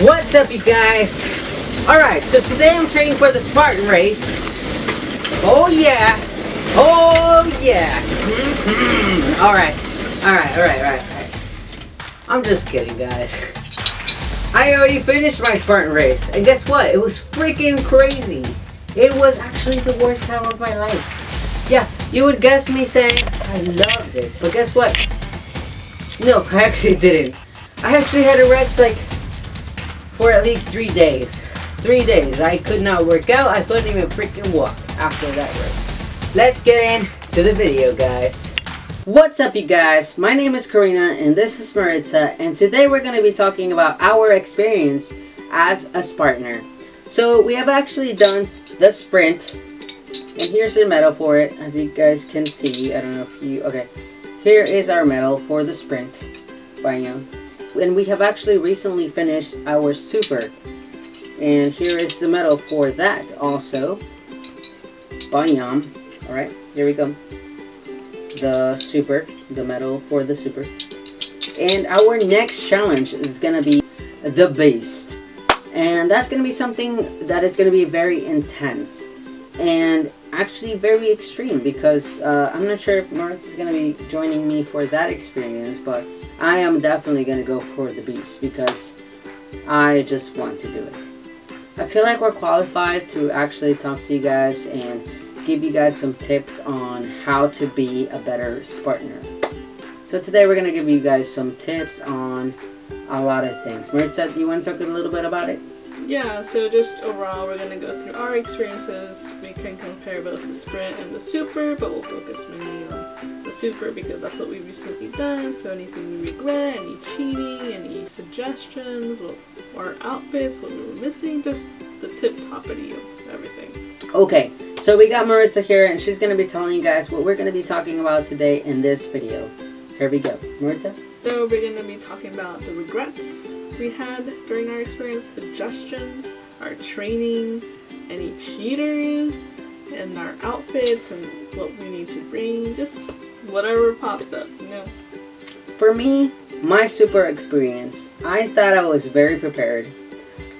What's up, you guys? Alright, so today I'm training for the Spartan race. Oh yeah. Oh yeah. Alright. I'm just kidding, guys. I already finished my Spartan race. And guess what? It was freaking crazy. It was actually the worst time of my life. Yeah, you would guess me saying I loved it. But guess what? No, I actually didn't. I actually had to rest for at least 3 days. 3 days. I could not work out. I couldn't even freaking walk after that race. Let's get into the video, guys. What's up, you guys? My name is Karina and this is Maritza, and today we're going to be talking about our experience as a Spartaner. So we have actually done the sprint, and here's the medal for it, as you guys can see. I don't know if you... Okay. Here is our medal for the sprint. Bam. And we have actually recently finished our super. And here is the medal for that also. Bam. Alright, here we go. The super. The medal for the super. And our next challenge is going to be the beast. And that's going to be something that is going to be very intense. And actually very extreme, because I'm not sure if Maurice is going to be joining me for that experience, but I am definitely going to go for the beast because I just want to do it. I feel like we're qualified to actually talk to you guys and give you guys some tips on how to be a better Spartaner. So today we're going to give you guys some tips on a lot of things. Maritza, do you want to talk a little bit about it? Yeah, so just overall we're going to go through our experiences. We can compare both the sprint and the super, but we'll focus mainly on the super because that's what we've recently done. So anything we regret, any cheating, any suggestions, our outfits, what we were missing, just the tip-toppity of everything. Okay, so we got Maritza here and she's going to be telling you guys what we're going to be talking about today in this video. Here we go. Maritza? So we're going to be talking about the regrets we had during our experience, suggestions, our training, any cheaters, and our outfits and what we need to bring, just whatever pops up, you know. For me, my super experience, I thought I was very prepared.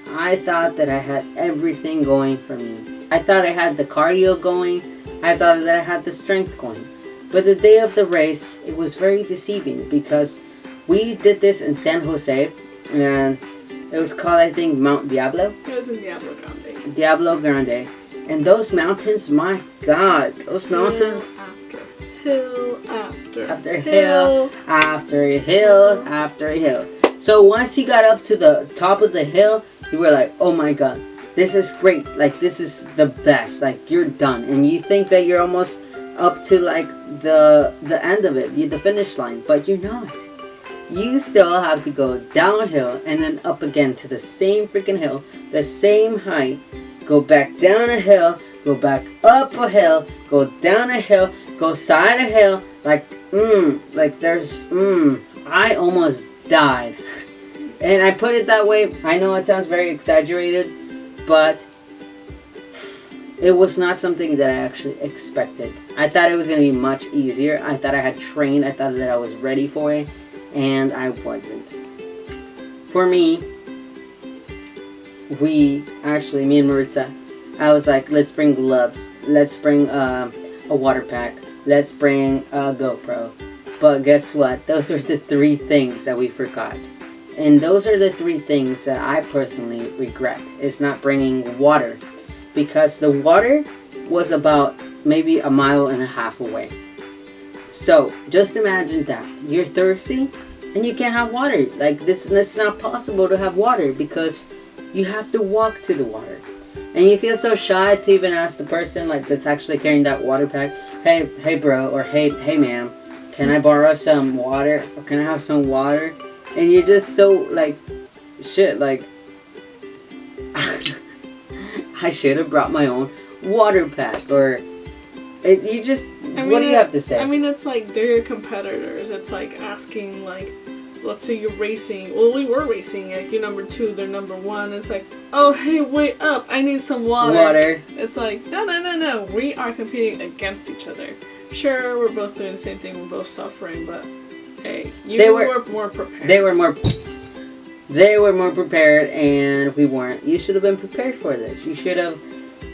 I thought that I had everything going for me. I thought I had the cardio going. I thought that I had the strength going. But the day of the race, it was very deceiving because we did this in San Jose. And it was called, I think, Mount Diablo. It was in Diablo Grande. Diablo Grande. And those mountains, my God, those mountains. Hill after after hill. Hill after hill after hill. So once you got up to the top of the hill, you were like, oh my God, this is great. Like, this is the best. Like, you're done. And you think that you're almost up to, like, the end of it, the finish line. But you're not. You still have to go downhill and then up again to the same freaking hill, the same height, go back down a hill, go back up a hill, go down a hill, go side a hill, I almost died. And I put it that way. I know it sounds very exaggerated, but it was not something that I actually expected. I thought it was going to be much easier. I thought I had trained. I thought that I was ready for it. And I wasn't. For me, me and Maritza, I was like, let's bring gloves. Let's bring a water pack. Let's bring a GoPro. But guess what? Those are the 3 things that we forgot. And those are the 3 things that I personally regret. Is not bringing water. Because the water was about maybe 1.5 miles away. So, just imagine that. You're thirsty and you can't have water. Like, it's not possible to have water because you have to walk to the water. And you feel so shy to even ask the person, like, that's actually carrying that water pack, hey bro, or hey ma'am, can I borrow some water? Or can I have some water? And you're just so, like, shit, like, I should have brought my own water pack, or... what do you have to say? I mean, it's like they're your competitors. It's like asking, like, let's say you're racing. Well, we were racing. Like, you're number 2, they're number 1. It's like, oh, hey, wait up. I need some water. It's like, no. We are competing against each other. Sure, we're both doing the same thing. We're both suffering, but hey, you were more prepared. They were more... They were more prepared and we weren't. You should have been prepared for this. You should have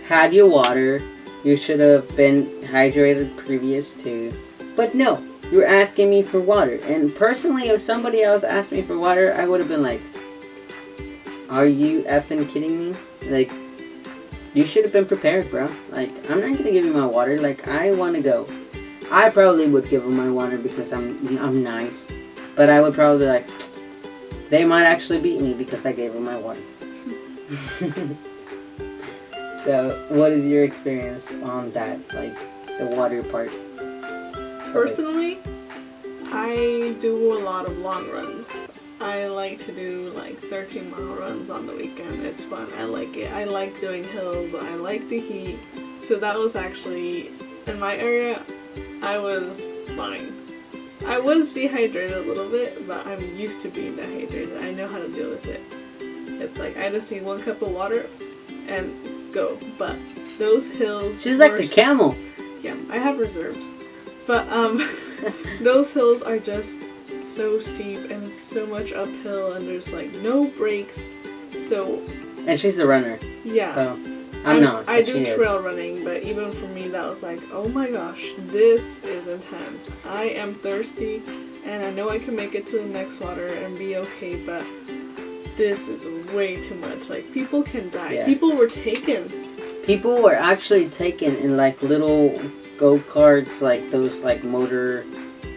had your water. You should have been hydrated previous to. But no, you're asking me for water. And personally, if somebody else asked me for water, I would have been like, are you effing kidding me? Like, you should have been prepared, bro. Like, I'm not gonna give you my water. Like, I want to go. I probably would give them my water because I'm nice. But I would probably be like, they might actually beat me because I gave them my water. So, what is your experience on that? Like, the water part? Personally, I do a lot of long runs. I like to do like 13-mile runs on the weekend. It's fun. I like it. I like doing hills. I like the heat. So that was actually, in my area, I was fine. I was dehydrated a little bit, but I'm used to being dehydrated. I know how to deal with it. It's like I just need 1 cup of water and go. But those hills. She's like a camel. Yeah, I have reserves. But those hills are just so steep and it's so much uphill and there's like no breaks. So. And she's a runner. Yeah. So I'm not. I do trail running, but even for me, that was like, oh my gosh, this is intense. I am thirsty, and I know I can make it to the next water and be okay, but this is way too much. Like, people can die. Yeah. People were taken. People were actually taken in like little go-karts, like those like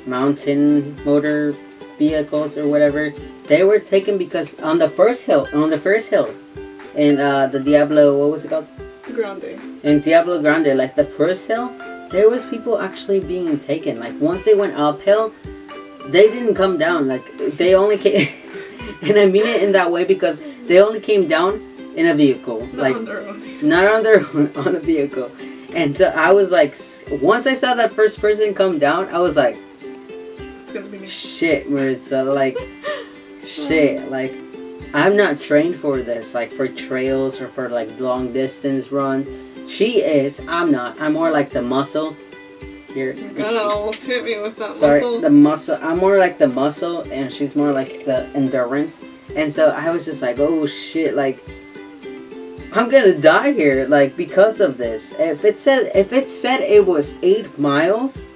mountain motor vehicles or whatever. They were taken because on the first hill, in the Diablo, what was it called? Grande. In Diablo Grande, like the first hill, there was people actually being taken. Like once they went uphill, they didn't come down. Like they only came, and I mean it in that way because they only came down in a vehicle. Not like on their own. Not on their own, on a vehicle. And so I was like, once I saw that first person come down, I was like, it's gonna be me. Shit, Maritza, like, shit, like, I'm not trained for this, like, for trails or for, like, long distance runs. She is, I'm not. I'm more like the muscle. Here. That almost hit me with that Sorry, muscle. the muscle. I'm more like the muscle, and she's more like the endurance. And so I was just like, oh, shit, like, I'm gonna die here, like, because of this. If it said it was 8 miles,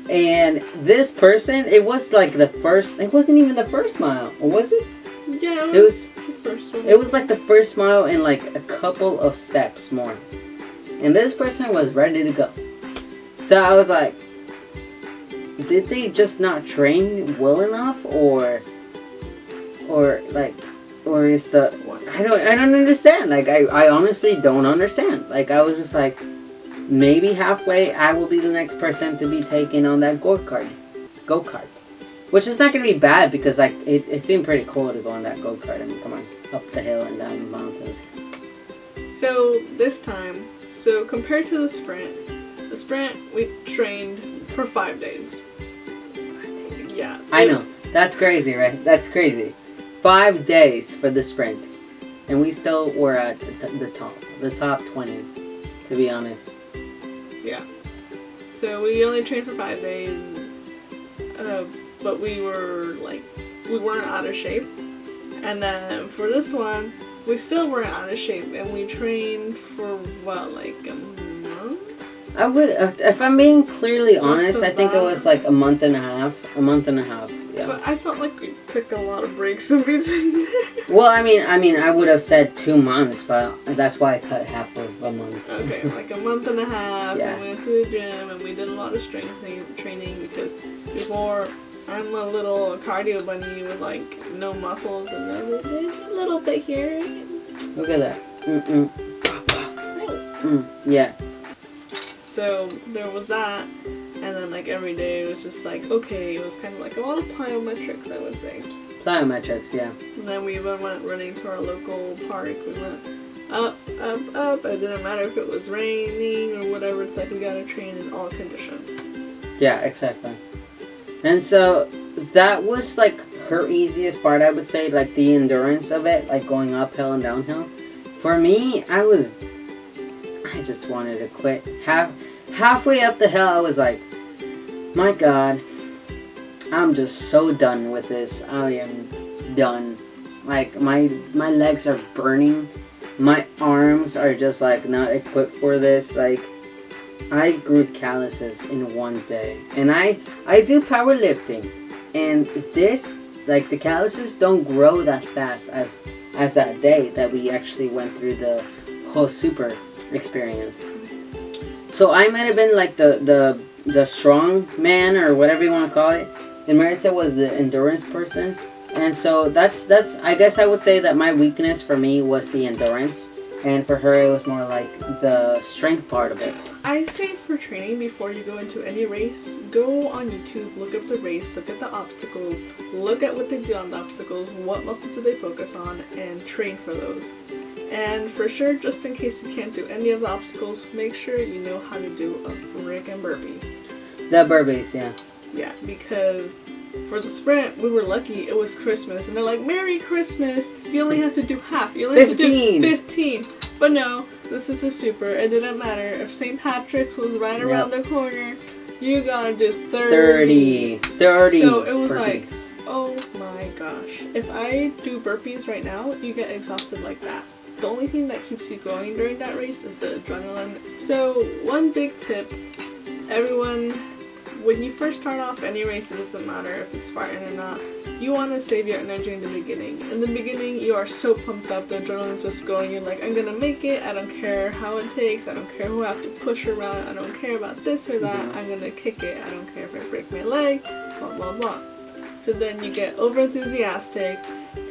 and this person, it was like the first. It wasn't even the first mile, or was it? Yeah, it was the first one. It was like the first mile and like a couple of steps more, and this person was ready to go. So I was like, did they just not train well enough, or is the I don't understand. Like I honestly don't understand. Like I was just like, maybe halfway I will be the next person to be taken on that go-kart. Which is not going to be bad because like it seemed pretty cool to go on that go-kart. I mean, come on, up the hill and down the mountains. So this time, compared to the sprint we trained for 5 days. Yeah. I know. That's crazy, right? That's crazy. 5 days for the sprint. And we still were at the top 20, to be honest. Yeah. So we only trained for 5 days, but we weren't out of shape. And then for this one, we still weren't out of shape, and we trained for like a month? I would, if I'm being clearly honest, I think it was like a month and a half. Yeah. But I felt like we took a lot of breaks in between. Well, I mean, I would have said 2 months, but that's why I cut half of a month. Okay, like a month and a half. Yeah. We went to the gym and we did a lot of strength training because before I'm a little cardio bunny with like no muscles and a little bit here. Look at that. Yeah. So there was that. And then, like, every day it was just like, okay, it was kind of like a lot of plyometrics, I would say. Plyometrics, yeah. And then we even went running to our local park. We went up. It didn't matter if it was raining or whatever. It's like we gotta train in all conditions. Yeah, exactly. And so that was, like, her easiest part, I would say, like, the endurance of it, like, going uphill and downhill. For me, I just wanted to quit. Halfway up the hill, I was like, my God, I'm just so done with this. I am done. Like my legs are burning. My arms are just like not equipped for this. Like I grew calluses in one day. And I do powerlifting. And this, like the calluses don't grow that fast as that day that we actually went through the whole super experience. So I might have been like the strong man or whatever you want to call it. And Maritza was the endurance person. And so that's I guess I would say that my weakness for me was the endurance. And for her, it was more like the strength part of it. I say for training, before you go into any race, go on YouTube, look up the race, look at the obstacles, look at what they do on the obstacles, what muscles do they focus on, and train for those. And for sure, just in case you can't do any of the obstacles, make sure you know how to do a freaking burpee. The burpees, yeah. Yeah, because for the sprint, we were lucky it was Christmas, and they're like, Merry Christmas! You only have to do half. You only have to do 15. But no, this is a super. It didn't matter. If St. Patrick's was right around the corner, you gotta do 30. 30. So it was burpees. like, oh my gosh. If I do burpees right now, you get exhausted like that. The only thing that keeps you going during that race is the adrenaline. So one big tip, everyone, when you first start off any race, it doesn't matter if it's Spartan or not, you want to save your energy in the beginning. In the beginning, you are so pumped up, the adrenaline's just going, you're like, I'm gonna make it, I don't care how it takes, I don't care who I have to push around, I don't care about this or that, I'm gonna kick it, I don't care if I break my leg, blah blah blah. So then you get over enthusiastic,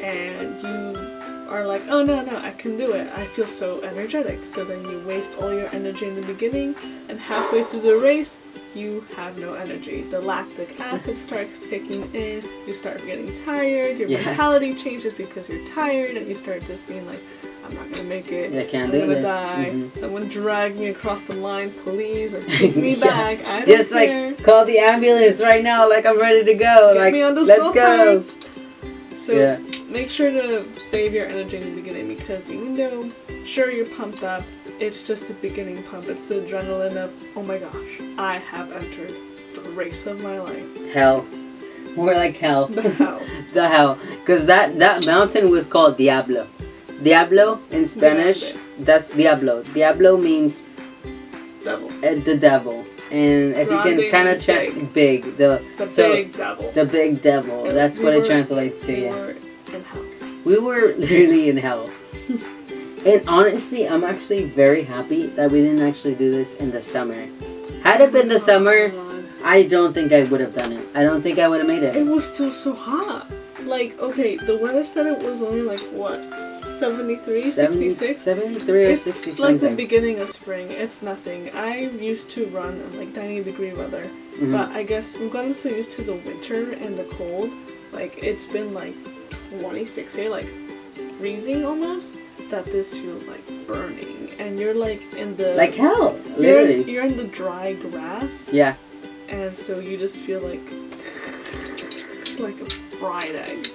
and you are like, oh no, I can do it, I feel so energetic. So then you waste all your energy in the beginning, and halfway through the race, you have no energy. The lactic acid starts kicking in, you start getting tired, your mentality changes because you're tired, and you start just being like, I'm not gonna make it, I'm gonna die, someone drag me across the line, please, or take me back, I don't just care. Like, call the ambulance right now, like I'm ready to go, Get like, me on those let's go. So make sure to save your energy in the beginning, because even though, sure, you're pumped up, it's just the beginning pump. It's the adrenaline of, oh my gosh, I have entered the race of my life. Hell. More like hell. The hell. The hell. Because that mountain was called Diablo. Diablo in Spanish, that's Diablo. Diablo means devil. The devil. And if Grande you can kind of check big. The big devil. The big devil. That's what it translates to, we were in hell. We were literally in hell. And honestly, I'm actually very happy that we didn't actually do this in the summer. Had it been the summer, I don't think I would have done it. I don't think I would have made it. It was still so hot. Like, okay, the weather said it was only like, what, 73, 66? 73 or 60 It's something. like the beginning of spring. It's nothing. I used to run in like 90-degree weather. Mm-hmm. But I guess we've gotten so used to the winter and the cold. Like, it's been like 26 here, like freezing almost, that this feels like burning. And you're like in the... Like hell, literally. You're in the dry grass. Yeah. And so you just feel like a fried egg.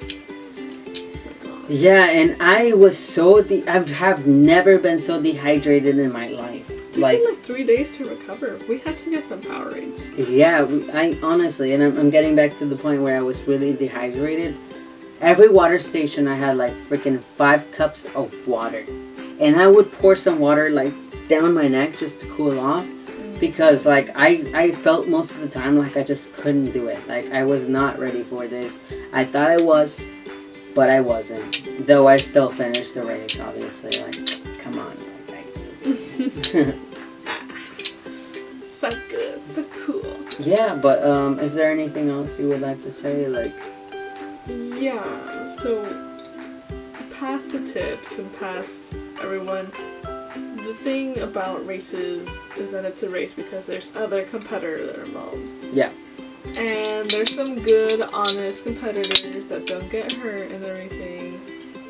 Yeah, and I was so I have never been so dehydrated in my life. It took me like 3 days to recover. We had to get some Powerades. Yeah, I honestly, and I'm getting back to the point where I was really dehydrated. Every water station I had like freaking 5 cups of water. And I would pour some water like down my neck just to cool off. Because like I felt most of the time like I just couldn't do it. Like I was not ready for this. I thought I was, but I wasn't. Though I still finished the race, obviously. Like, come on. So good, so cool. Yeah, but is there anything else you would like to say? Like, yeah, so past the tips and past everyone, the thing about races is that it's a race because there's other competitors that are involved. Yeah. And there's some good, honest competitors that don't get hurt and everything,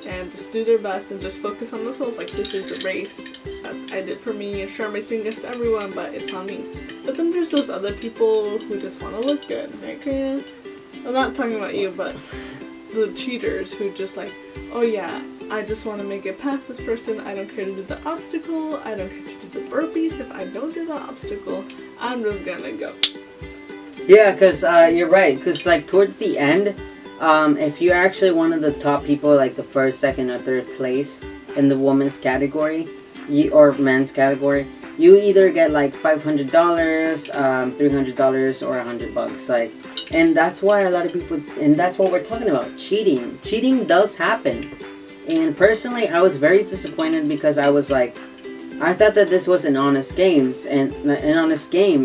and just do their best and just focus on themselves. Like, this is a race I did for me. Sure, I'm racing against everyone, but it's on me. But then there's those other people who just want to look good. Like, I'm not talking about you, but the cheaters who just like, oh yeah, I just want to make it past this person. I don't care to do the obstacle. I don't care to do the burpees. If I don't do the obstacle, I'm just gonna go. Yeah, because you're right. Because like towards the end, if you're actually one of the top people, like the first, second, or third place in the women's category, or men's category, you either get like $500, $300, or $100. Like, and that's why a lot of people, and that's what we're talking about, cheating. Cheating does happen. And personally, I was very disappointed because I was like, I thought that this was an honest game,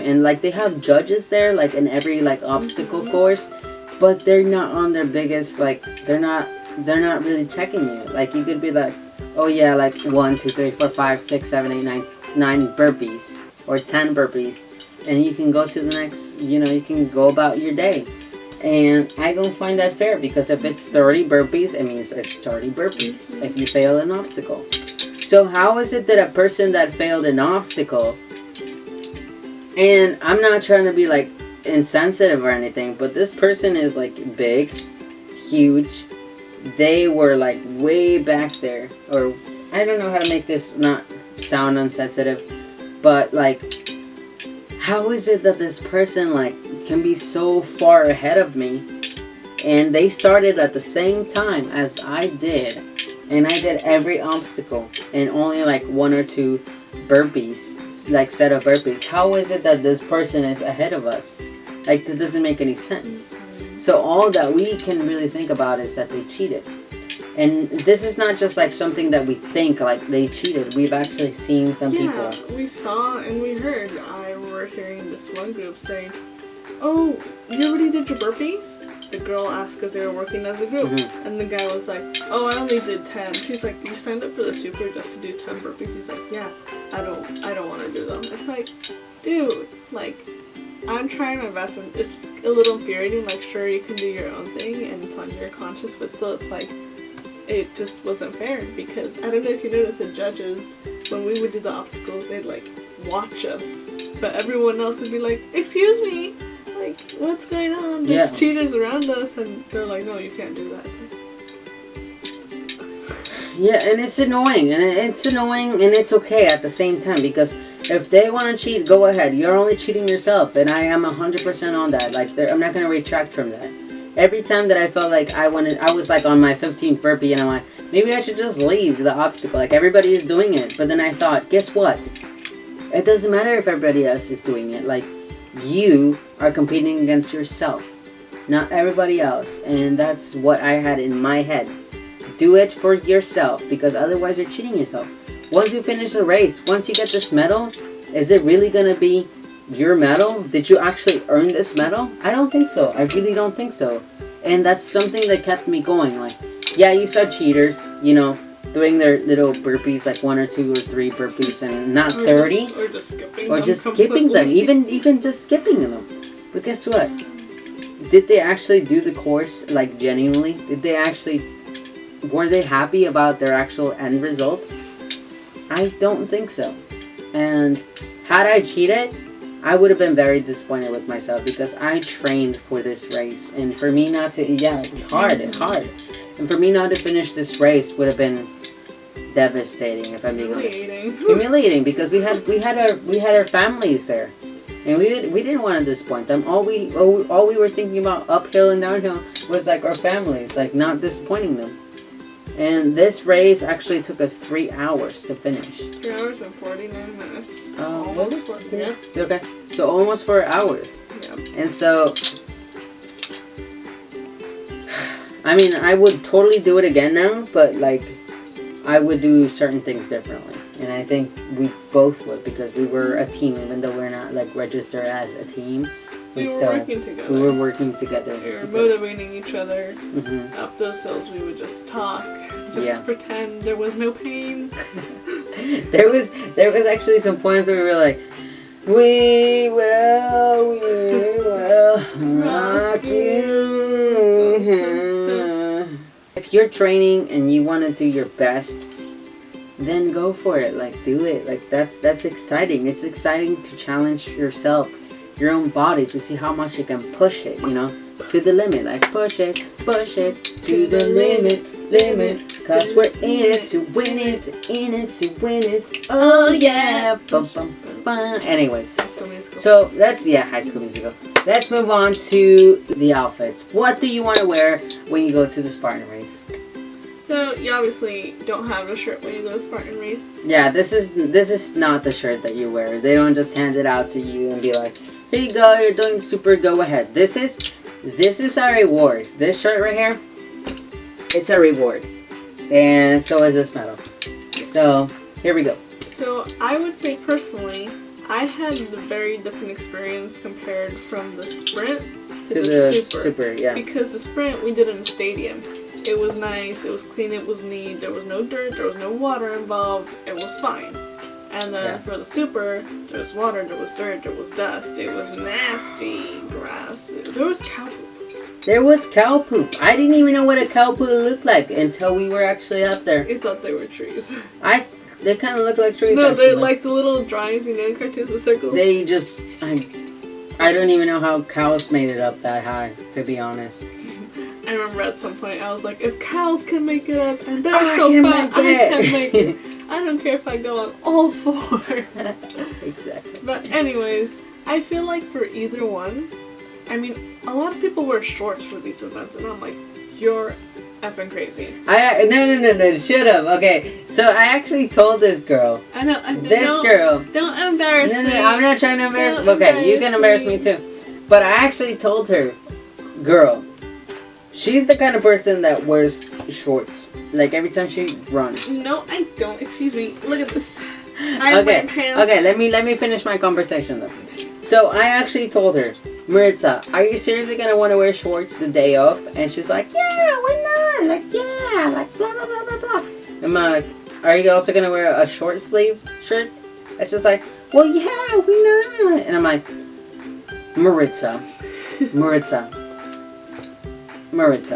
and like they have judges there, like in every like obstacle course, but they're not on their biggest, like they're not really checking you. Like you could be like, oh yeah, like 1, 2, 3, 4, 5, 6, 7, 8, 9 burpees or 10 burpees, and you can go to the next, you can go about your day. And I don't find that fair, because if it's 30 burpees, it means it's 30 burpees if you fail an obstacle. So how is it that a person that failed an obstacle, and I'm not trying to be like insensitive or anything, but this person is like big, huge, they were like way back there, or I don't know how to make this not sound insensitive, but like, how is it that this person like can be so far ahead of me, and they started at the same time as I did, and I did every obstacle and only like 1 or 2 burpees, like set of burpees. How is it that this person is ahead of us? Like, that doesn't make any sense. So all that we can really think about is that they cheated. And this is not just like something that we think like they cheated. We've actually seen some people. Yeah, we saw and we heard. We're hearing this one group say, "Oh, you already did your burpees?" The girl asked because they were working as a group, and the guy was like, "Oh, I only did 10." She's like, "You signed up for the super just to do 10 burpees?" He's like, "Yeah, I don't want to do them." It's like, dude, like, I'm trying my best, and it's a little infuriating. Like, sure, you can do your own thing and it's on your conscience, but still, it's like, it just wasn't fair, because I don't know if you noticed, the judges, when we would do the obstacles, they'd like watch us, but everyone else would be like, "Excuse me, like, what's going on? There's cheaters around us," and they're like, "No, you can't do that." It's like... Yeah, and it's annoying, and it's okay at the same time, because if they want to cheat, go ahead. You're only cheating yourself, and I am 100% on that. Like, I'm not gonna retract from that. Every time that I felt like I was like on my 15th burpee, and I'm like, maybe I should just leave the obstacle. Like, everybody is doing it. But then I thought, guess what? It doesn't matter if everybody else is doing it. Like, you are competing against yourself, not everybody else. And that's what I had in my head. Do it for yourself, because otherwise you're cheating yourself. Once you finish the race, once you get this medal, is it really going to be your medal? Did you actually earn this medal? I don't think so. I really don't think so. And that's something that kept me going. Like, yeah, you saw cheaters, doing their little burpees, like 1 or 2 or 3 burpees, and not 30. Or just skipping or them. Just skipping them. Even just skipping them. But guess what? Did they actually do the course, like, genuinely? Were they happy about their actual end result? I don't think so. And had I cheated, I would have been very disappointed with myself, because I trained for this race, and for me not to, hard. And for me not to finish this race would have been devastating, if I'm being honest. Humiliating, because we had our families there, and we didn't want to disappoint them. All we were thinking about, uphill and downhill, was like our families, like not disappointing them. And this race actually took us 3 hours to finish. 3 hours and 49 minutes. Was it? Yes. Okay. So almost 4 hours. Yeah. And so, I mean, I would totally do it again now, but like, I would do certain things differently. And I think we both would, because we were a team, even though we're not like registered as a team. We were working together. We were working together. We were motivating each other. Up those hills, we would just talk, pretend there was no pain. There was actually some points where we were like, we will rock you. If you're training and you want to do your best, then go for it. Like, do it. Like, that's exciting. It's exciting to challenge yourself, your own body, to see how much you can push it, to the limit. Like, push it to the limit, cause we're in it to win it, in it to win it. Oh yeah. Bum, bum, bum. Anyways, Musical. So High School Musical. Let's move on to the outfits. What do you want to wear when you go to the Spartan race? So you obviously don't have a shirt when you go to Spartan race. Yeah, this is not the shirt that you wear. They don't just hand it out to you and be like, "Here you go, you're doing super. Go ahead." This is a reward. This shirt right here, it's a reward, and so is this medal. So here we go. So I would say personally, I had a very different experience compared from the sprint to the super. Yeah. Because the sprint we did in a stadium. It was nice, it was clean, it was neat, there was no dirt, there was no water involved, it was fine. And then for the super, there was water, there was dirt, there was dust, it was nasty grass, there was cow poop. There was cow poop. I didn't even know what a cow poop looked like until we were actually up there. I thought they were trees. They kind of look like trees. No, they're like the little drawings you know in cartoons with circles. They just, I don't even know how cows made it up that high, to be honest. I remember at some point I was like, if cows can make it up and they're so fat, I can make it. I don't care if I go on all fours. Exactly. But anyways, I feel like for either one, I mean, a lot of people wear shorts for these events, and I'm like, you're effing crazy. No, shut up. Okay, so I actually told this girl. Don't embarrass me. No, I'm not trying to embarrass you. Okay, you can embarrass me too. But I actually told her, girl, she's the kind of person that wears shorts. Like every time she runs. No, I don't. Excuse me. Look at this. I wear pants. Okay, let me finish my conversation though. So I actually told her, Maritza, are you seriously gonna want to wear shorts the day off? And she's like, yeah, why not? Like, yeah, like blah blah blah blah blah. I'm like, are you also gonna wear a short sleeve shirt? It's just like, well, yeah, why not? And I'm like, Maritza,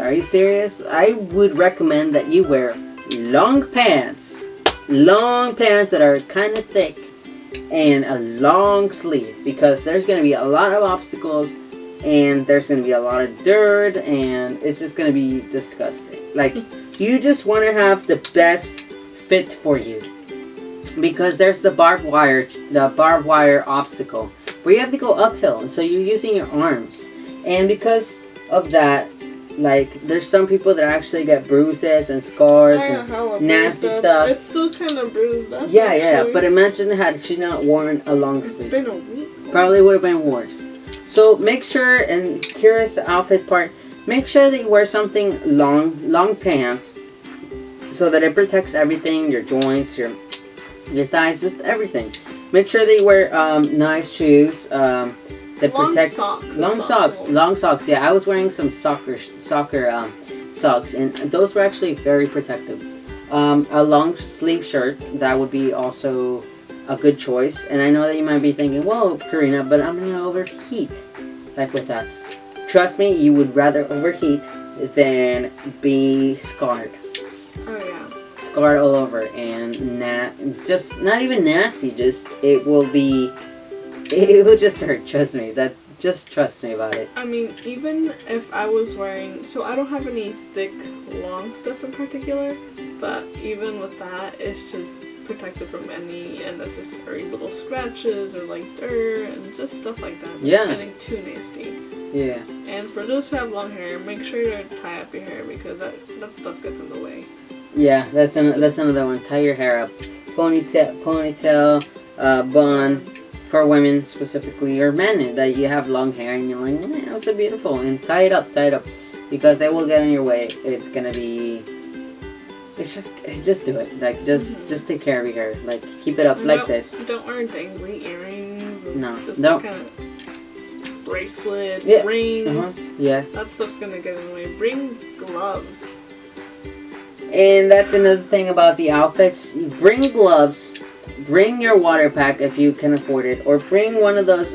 are you serious? I would recommend that you wear long pants that are kind of thick, and a long sleeve, because there's going to be a lot of obstacles, and there's going to be a lot of dirt, and it's just going to be disgusting. Like, you just want to have the best fit for you, because there's the barbed wire obstacle where you have to go uphill, and so you're using your arms, and because of that, like, there's some people that actually get bruises and scars and nasty stuff. It's still kind of bruised up. Yeah, but imagine had she not worn a long sleeve. It's been a week. Probably would have been worse. So make sure, and here's the outfit part, make sure that you wear something long pants, so that it protects everything, your joints, your thighs, just everything. Make sure that you wear nice shoes. That protect long socks. Yeah, I was wearing some soccer socks, and those were actually very protective. A long sleeve shirt, that would be also a good choice. And I know that you might be thinking, well, Karina, but I'm gonna overheat like with that. Trust me, you would rather overheat than be scarred. Oh yeah. Scarred all over, and not even nasty. Just it will just hurt. Trust me. Just trust me about it. I mean, even if I was wearing, so I don't have any thick, long stuff in particular, but even with that, it's just protected from any unnecessary little scratches or like dirt and just stuff like that. Just getting too nasty. Yeah. And for those who have long hair, make sure to tie up your hair, because that stuff gets in the way. Yeah, that's another one. Tie your hair up. Ponytail, bun. For women specifically, or men that you have long hair and you're like, man, that's so beautiful, and tie it up, because it will get in your way. It's gonna be, just do it. Like, just take care of your hair. Like, keep it up like this. Don't wear dangly earrings. And just don't. Kind of bracelets, rings. Yeah. That stuff's gonna get in the way. Bring gloves. And that's another thing about the outfits. You bring gloves. Bring your water pack if you can afford it, or bring one of those,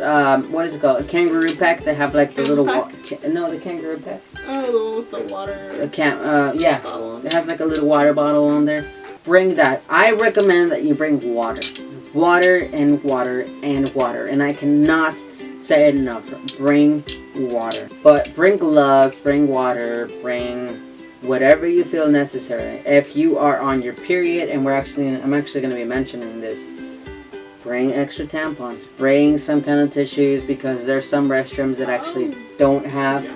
what is it called? A kangaroo pack that have like the little the kangaroo pack. Oh, the one with the water. Yeah. Bottle. It has like a little water bottle on there. Bring that. I recommend that you bring water. Water and water and water. And I cannot say it enough. Bring water. But bring gloves, bring water, bring whatever you feel necessary. If you are on your period, and I'm actually going to be mentioning this, bring extra tampons, bring some kind of tissues, because there's some restrooms that actually don't have,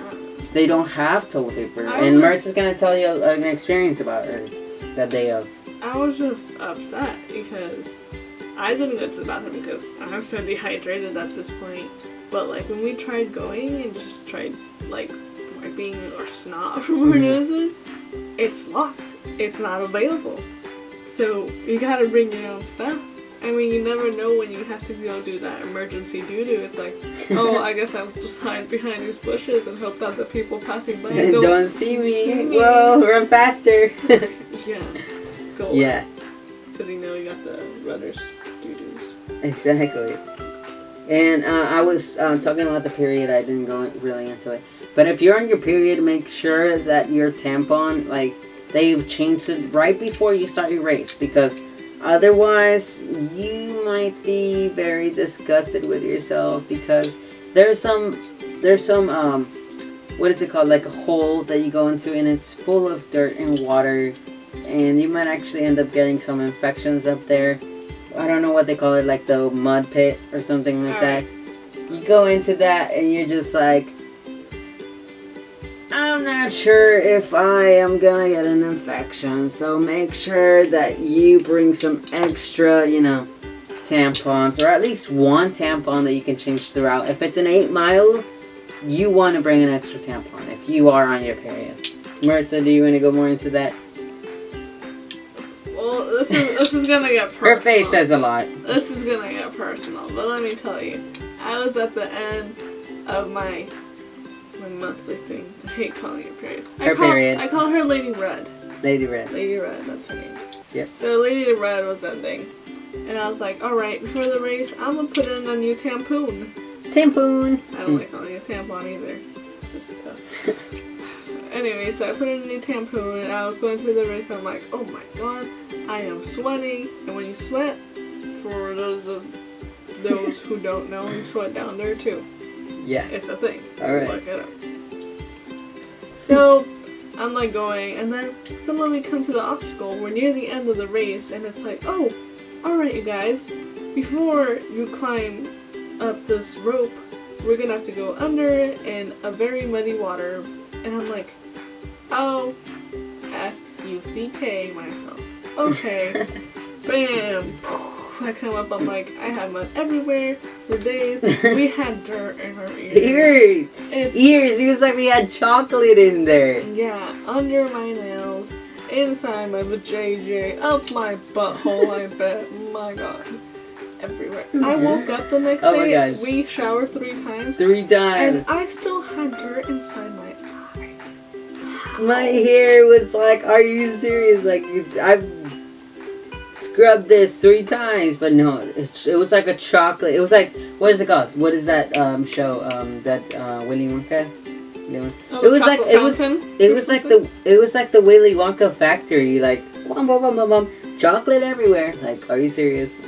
they don't have toilet paper. And Mertz is going to tell you an experience about her that day of. I was just upset because I didn't go to the bathroom because I'm so dehydrated at this point. But like when we tried going and just tried like wiping or snot from our noses, it's locked. It's not available. So you gotta bring your own stuff. I mean, you never know when you have to go do that emergency doo-doo. It's like, oh, I guess I'll just hide behind these bushes and hope that the people passing by don't see me. Whoa, run faster. Yeah. Go away. Yeah. Because you know you got the runners doo-doos. Exactly. And I was talking about the period. I didn't go really into it. But if you're on your period, make sure that your tampon, like, they've changed it right before you start your race. Because otherwise, you might be very disgusted with yourself. Because there's some, what is it called? Like a hole that you go into, and it's full of dirt and water. And you might actually end up getting some infections up there. I don't know what they call it, like the mud pit or something like that. You go into that and you're just like, I'm not sure if I am gonna get an infection. So make sure that you bring some extra, tampons, or at least one tampon that you can change throughout. If it's an 8 mile, you want to bring an extra tampon if you are on your period. Mirza, do you want to go more into that? Well, this is gonna get personal. Her face says a lot. This is gonna get personal, but let me tell you, I was at the end of my monthly thing. I hate calling it period. Period. I call her Lady Red. Lady Red. Lady Red, that's her name. Yep. So Lady Red was ending, and I was like, all right, before the race, I'm gonna put in a new tampon. Tampon. I don't like calling it a tampon either. It's just tough. Anyway, so I put in a new tampon, and I was going through the race, and I'm like, oh my god, I am sweating. And when you sweat, for those who don't know, you sweat down there too. Yeah. It's a thing. Alright. Look it up. So, I'm like going, and then when we come to the obstacle, we're near the end of the race, and it's like, oh, alright you guys, before you climb up this rope, we're gonna have to go under it in a very muddy water. And I'm like, oh, F-U-C-K myself. Okay. Bam. I come up, I'm like, I have mud everywhere for days. We had dirt in our ears. Ears. It was like we had chocolate in there. Yeah, under my nails, inside my vajayjay, up my butthole, I bet. My god. Everywhere. I woke up the next day. Gosh. We showered 3 times. 3 times. And I still had dirt inside my eye. My hair was like, are you serious? Like, I've scrubbed this 3 times, but no, it was like a chocolate. It was like, what is it called? What is that show? That Willy Wonka? Oh, it was like the Willy Wonka factory. Like, chocolate everywhere. Like, are you serious?